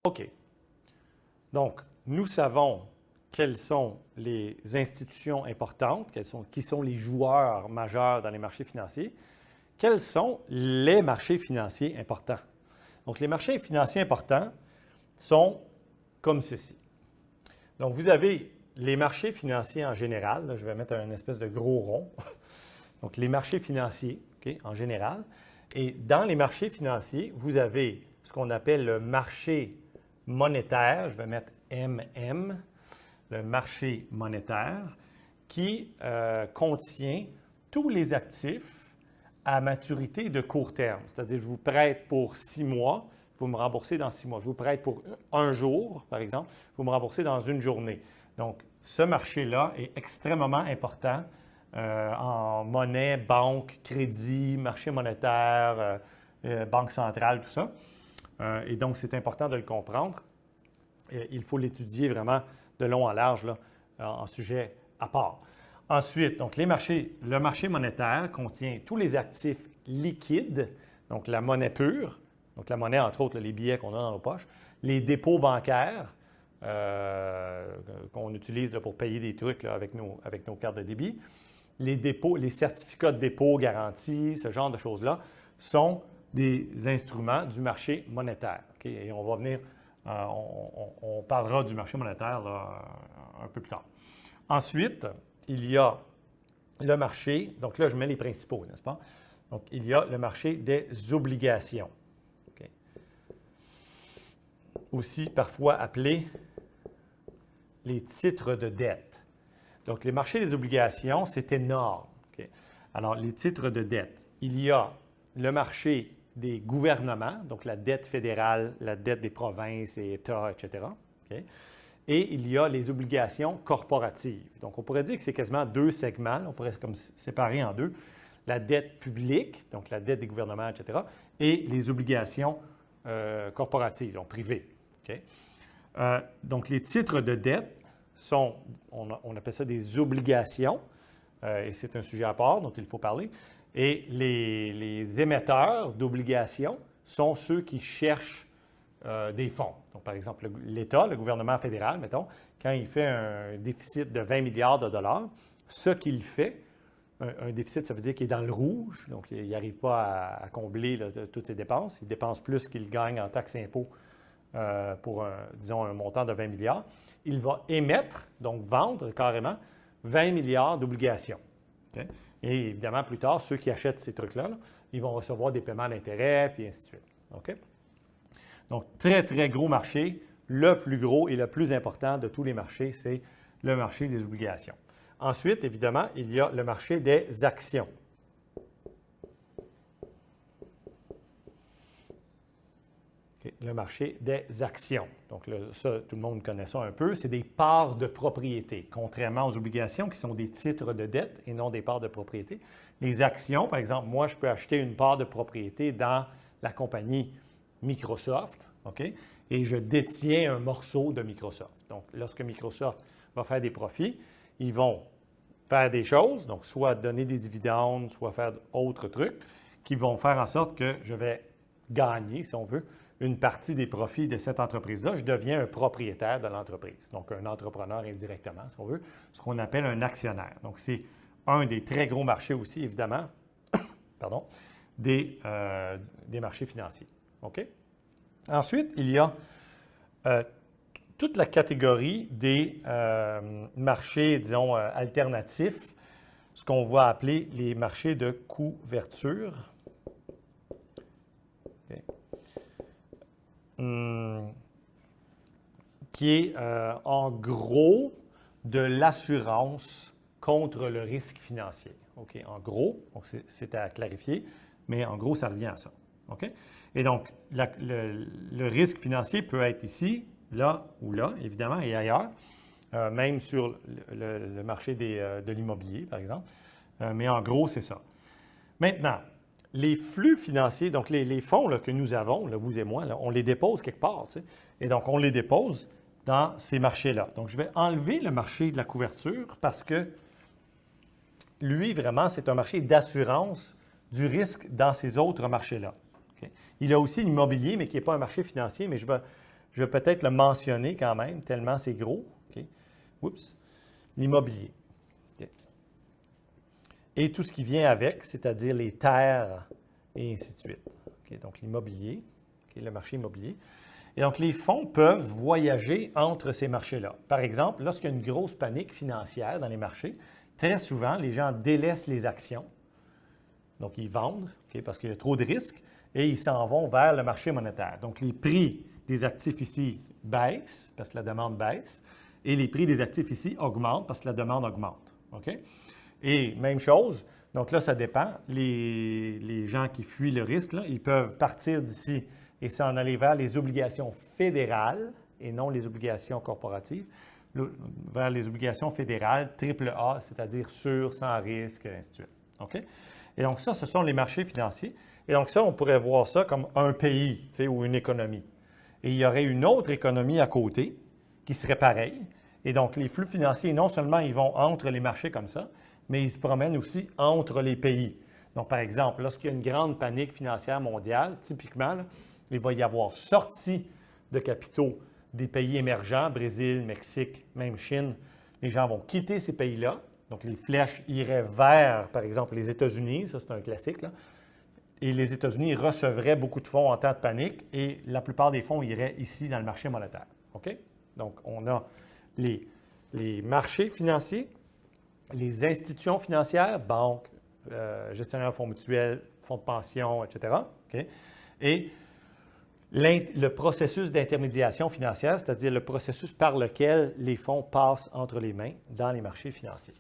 OK. Donc, nous savons quelles sont les institutions importantes, qui sont les joueurs majeurs dans les marchés financiers. Quels sont les marchés financiers importants? Donc, les marchés financiers importants sont comme ceci. Donc, vous avez les marchés financiers en général. Là, je vais mettre un espèce de gros rond. Donc, les marchés financiers, OK, en général. Et dans les marchés financiers, vous avez ce qu'on appelle le marché monétaire. Je vais mettre MM, le marché monétaire, qui contient tous les actifs à maturité de court terme. C'est-à-dire, je vous prête pour 6 mois, vous me remboursez dans 6 mois. Je vous prête pour un jour, par exemple, vous me remboursez dans une journée. Donc, ce marché-là est extrêmement important en monnaie, banque, crédit, marché monétaire, banque centrale, tout ça. Et donc, c'est important de le comprendre. Il faut l'étudier vraiment de long en large là, en sujet à part. Ensuite, donc le marché monétaire contient tous les actifs liquides, donc la monnaie pure, donc la monnaie, entre autres, les billets qu'on a dans nos poches, les dépôts bancaires qu'on utilise là, pour payer des trucs là, avec nos cartes de débit, les dépôts, les certificats de dépôt garantis, ce genre de choses-là, sont des instruments du marché monétaire. Okay? Et on va venir, on parlera du marché monétaire là, un peu plus tard. Ensuite, il y a le marché, donc là, je mets les principaux, n'est-ce pas? Donc, il y a le marché des obligations. Okay? Aussi parfois appelé les titres de dette. Donc, les marchés des obligations, c'est énorme. Okay? Alors, les titres de dette, il y a le marché des gouvernements, donc la dette fédérale, la dette des provinces et États, etc. Okay? Et il y a les obligations corporatives. Donc, on pourrait dire que c'est quasiment deux segments, on pourrait comme séparer en deux. La dette publique, donc la dette des gouvernements, etc., et les obligations corporatives, donc privées. Okay? Donc, les titres de dette sont, on appelle ça des obligations, et c'est un sujet à part dont il faut parler. Et les émetteurs d'obligations sont ceux qui cherchent des fonds. Donc, par exemple, l'État, le gouvernement fédéral, mettons, quand il fait un déficit de 20 milliards de dollars, ce qu'il fait, un déficit, ça veut dire qu'il est dans le rouge, donc il n'arrive pas à combler là, toutes ses dépenses. Il dépense plus qu'il gagne en taxes et impôts pour, disons, un montant de 20 milliards. Il va émettre, donc vendre carrément, 20 milliards d'obligations. Okay? Et évidemment, plus tard, ceux qui achètent ces trucs-là, là, ils vont recevoir des paiements d'intérêt, puis ainsi de suite. Okay? Donc, très, très gros marché. Le plus gros et le plus important de tous les marchés, c'est le marché des obligations. Ensuite, évidemment, il y a le marché des actions. Okay. Le marché des actions. Donc, ça, tout le monde connaît ça un peu. C'est des parts de propriété, contrairement aux obligations qui sont des titres de dette et non des parts de propriété. Les actions, par exemple, moi, je peux acheter une part de propriété dans la compagnie Microsoft, OK? Et je détiens un morceau de Microsoft. Donc, lorsque Microsoft va faire des profits, ils vont faire des choses, donc soit donner des dividendes, soit faire d'autres trucs, qui vont faire en sorte que je vais gagner, si on veut, une partie des profits de cette entreprise-là. Je deviens un propriétaire de l'entreprise, donc un entrepreneur indirectement, si on veut, ce qu'on appelle un actionnaire. Donc, c'est un des très gros marchés aussi, évidemment, pardon, des marchés financiers. OK? Ensuite, il y a toute la catégorie des marchés, disons, alternatifs, ce qu'on va appeler les marchés de couverture. Okay. Qui est en gros de l'assurance contre le risque financier. Okay. En gros, c'est à clarifier, mais en gros, ça revient à ça. Okay? Et donc, le risque financier peut être ici, là ou là, évidemment, et ailleurs, même sur le marché de l'immobilier, par exemple. Mais en gros, c'est ça. Maintenant, les flux financiers, donc les fonds là, que nous avons, là, vous et moi, là, on les dépose quelque part. Tu sais, et donc, on les dépose dans ces marchés-là. Donc, je vais enlever le marché de la couverture parce que lui, vraiment, c'est un marché d'assurance du risque dans ces autres marchés-là. Okay? Il y a aussi l'immobilier, mais qui n'est pas un marché financier, mais je vais je vais peut-être le mentionner quand même, tellement c'est gros. OK? Oups. L'immobilier. OK? Et tout ce qui vient avec, c'est-à-dire les terres et ainsi de suite. OK? Donc, l'immobilier, OK? Le marché immobilier. Et donc, les fonds peuvent voyager entre ces marchés-là. Par exemple, lorsqu'il y a une grosse panique financière dans les marchés, très souvent, les gens délaissent les actions. Donc, ils vendent OK, parce qu'il y a trop de risques et ils s'en vont vers le marché monétaire. Donc, les prix des actifs ici baissent parce que la demande baisse et les prix des actifs ici augmentent parce que la demande augmente. OK? Et même chose, donc là, ça dépend. Les gens qui fuient le risque, là, ils peuvent partir d'ici et s'en aller vers les obligations fédérales et non les obligations corporatives, vers les obligations fédérales AAA, c'est-à-dire sûres, sans risque, ainsi de suite. OK? Et donc ça, ce sont les marchés financiers. Et donc ça, on pourrait voir ça comme un pays ou une économie. Et il y aurait une autre économie à côté qui serait pareille. Et donc les flux financiers, non seulement ils vont entre les marchés comme ça, mais ils se promènent aussi entre les pays. Donc par exemple, lorsqu'il y a une grande panique financière mondiale, typiquement, là, il va y avoir sortie de capitaux des pays émergents, Brésil, Mexique, même Chine. Les gens vont quitter ces pays-là. Donc, les flèches iraient vers, par exemple, les États-Unis. Ça, c'est un classique, là. Et les États-Unis recevraient beaucoup de fonds en temps de panique et la plupart des fonds iraient ici dans le marché monétaire. OK? Donc, on a les marchés financiers, les institutions financières, banques, gestionnaires de fonds mutuels, fonds de pension, etc. OK? Et le processus d'intermédiation financière, c'est-à-dire le processus par lequel les fonds passent entre les mains dans les marchés financiers.